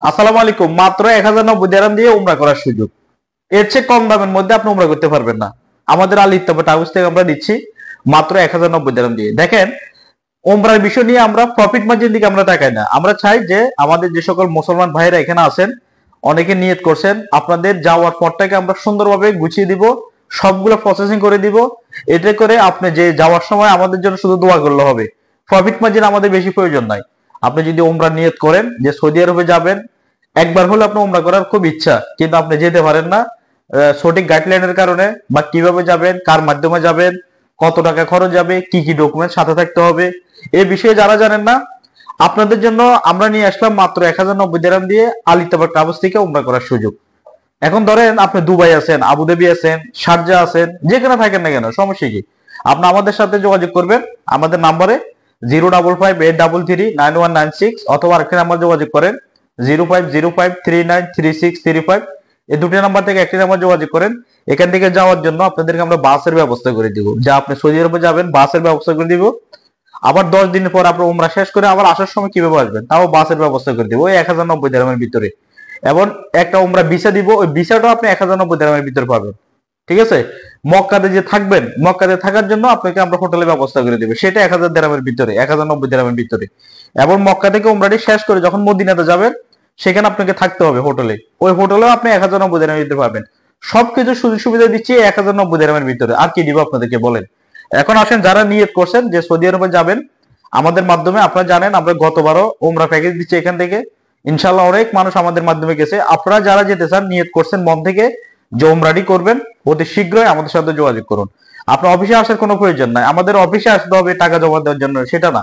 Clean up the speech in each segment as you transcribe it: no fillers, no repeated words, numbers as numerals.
আসসালামু আলাইকুম। মাত্র 1090 দিরহাম দিয়ে উমরা করার সুযোগ। এর চেয়ে কম দামের মধ্যে আপনি উমরা করতে পারবেন না। আমাদের আল ইত্তেফাক ট্রাভেলস থেকে আমরা দিচ্ছি মাত্র 1090 দিরহাম দিয়ে। দেখেন, উমরার বিষয় নিয়ে আমরা প্রফিট মার্জিন দিকে আমরা তাকাই না। আমরা চাই যে আমাদের যে সকল মুসলমান ভাইরা এখানে আছেন, অনেকে নিয়ত করছেন, আপনাদের যাওয়ার পরটাকে আমরা সুন্দরভাবে গুছিয়ে দিব, সবগুলো প্রসেসিং করে দিব। এতে করে আপনি যে যাওয়ার সময় আমাদের জন্য শুধু দোয়া করলে হবে। প্রফিট মার্জিন আমাদের বেশি প্রয়োজন নাই। আপনি যদি উমরা নিয়ত করেন যে সৌদি আরবে যাবেন, একবার হলে আপনার উমরা করার খুব ইচ্ছা, কিন্তু আপনি যেতে পারেন না সঠিক গাইডলাইনের কারণে, বা কিভাবে যাবেন, কার মাধ্যমে যাবেন, কত টাকা খরচ যাবে, কি কি ডকুমেন্ট সাথে থাকতে হবে, এই বিষয়ে যারা জানেন না, আপনাদের জন্য আমরা নিয়ে আসলাম মাত্র 1090 দিরহাম দিয়ে আল ইত্তেফাক ট্রাভেলস থেকে উমরা করার সুযোগ। এখন ধরেন আপনি দুবাই আছেন, আবুধাবি আছেন, শারজা আছেন, যেখানে থাকেন না কেন, সমস্যা কি? আপনি আমাদের সাথে যোগাযোগ করবেন আমাদের নাম্বারে 05583339196, অথবা আরেকটি নাম্বার যোগাযোগ করেন 0505393635। এই দুটি নাম্বার থেকে একটি নাম্বার যোগাযোগ করেন। এখান থেকে যাওয়ার জন্য আপনাদেরকে আমরা বাসের ব্যবস্থা করে দিব। যা আপনি সৌদি আরবে যাবেন, বাসের ব্যবস্থা করে দিব। আবার 10 দিন পর আপনি উমরা শেষ করে আবার আসার সময় কিভাবে আসবেন, তাও বাসের ব্যবস্থা করে দিব ওই 1090 দিরহামের ভিতরে। এবং একটা উমরা ভিসা দিব, ওই ভিসাটাও আপনি 1090 দিরহামের ভিতরে পাবেন। ঠিক আছে? মক্কাতে যে থাকবেন, মক্কাতে থাকার জন্য আপনাকে আমরা হোটেলের ব্যবস্থা করে দিব, সেটা 1000 দিরহামের ভিতরে, 1090 দিরহামের ভিতরে। এবং মক্কা থেকে উমরাটি শেষ করে যখন মদিনাতে যাবেন, সেখানে আপনাকে থাকতে হবে হোটেলে, ওই হোটেলেও আপনি 1090 দিরহামের ভিতরে পাবেন। সবকিছু সুযোগ সুবিধা দিচ্ছি 1090 দিরহামের ভিতরে। আর কি দিব আপনাদেরকে বলেন? এখন আসেন, যারা নিয়ত করছেন যে সৌদি আরবে যাবেন আমাদের মাধ্যমে, আপনারা জানেন আমরা গতবারও উমরা প্যাকেজ দিচ্ছি এখান থেকে। ইনশাল্লাহ অনেক মানুষ আমাদের মাধ্যমে গেছে। আপনারা যারা যেতে চান, নিয়ত করছেন মন থেকে যে উমরাটি করবেন, অতি শীঘ্রই আমাদের সাথে যোগাযোগ করুন। আপনার অফিসে আসার কোনো প্রয়োজন নাই। আমাদের অফিসে আসতে হবে টাকা জমা দেওয়ার জন্য, সেটা না।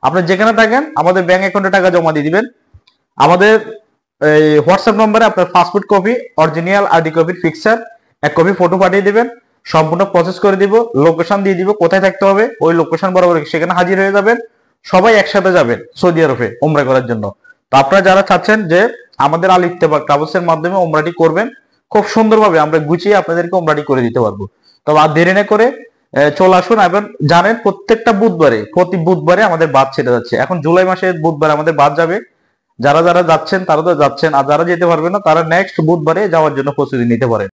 আপনি যেখানে থাকেন আমাদের ব্যাংক অ্যাকাউন্টে টাকা জমা দিয়ে দিবেন। আমাদের এই হোয়াটসঅ্যাপ নম্বরে আপনার পাসপোর্ট কপি, অরিজিনাল আইডি কপির পিকচার, এক কপি ফটো পাঠিয়ে দিবেন। সম্পূর্ণ প্রসেস করে দিব, লোকেশন দিয়ে দিব কোথায় থাকতে হবে, ওই লোকেশন বরাবর সেখানে হাজির হয়ে যাবেন। সবাই একসাথে যাবেন সৌদি আরবে উমরা করার জন্য। তো আপনারা যারা চাচ্ছেন যে আমাদের আল ইত্তেফাক ট্রাভেলস এর মাধ্যমে উমরাটি করবেন, খুব সুন্দরভাবে আমরা গুছিয়ে আপনাদেরকে উমরাটি করে দিতে পারবো। তবে আর দেরি না করে চলে আসুন। এবং জানেন প্রত্যেকটা বুধবারে, প্রতি বুধবারে আমাদের বাদ ছেড়ে যাচ্ছে। এখন জুলাই মাসের বুধবার আমাদের বাদ যাবে। যারা যারা যাচ্ছেন তারা তো যাচ্ছেন, আর যারা যেতে পারবে না তারা নেক্সট বুধবারে যাওয়ার জন্য প্রস্তুতি নিতে পারেন।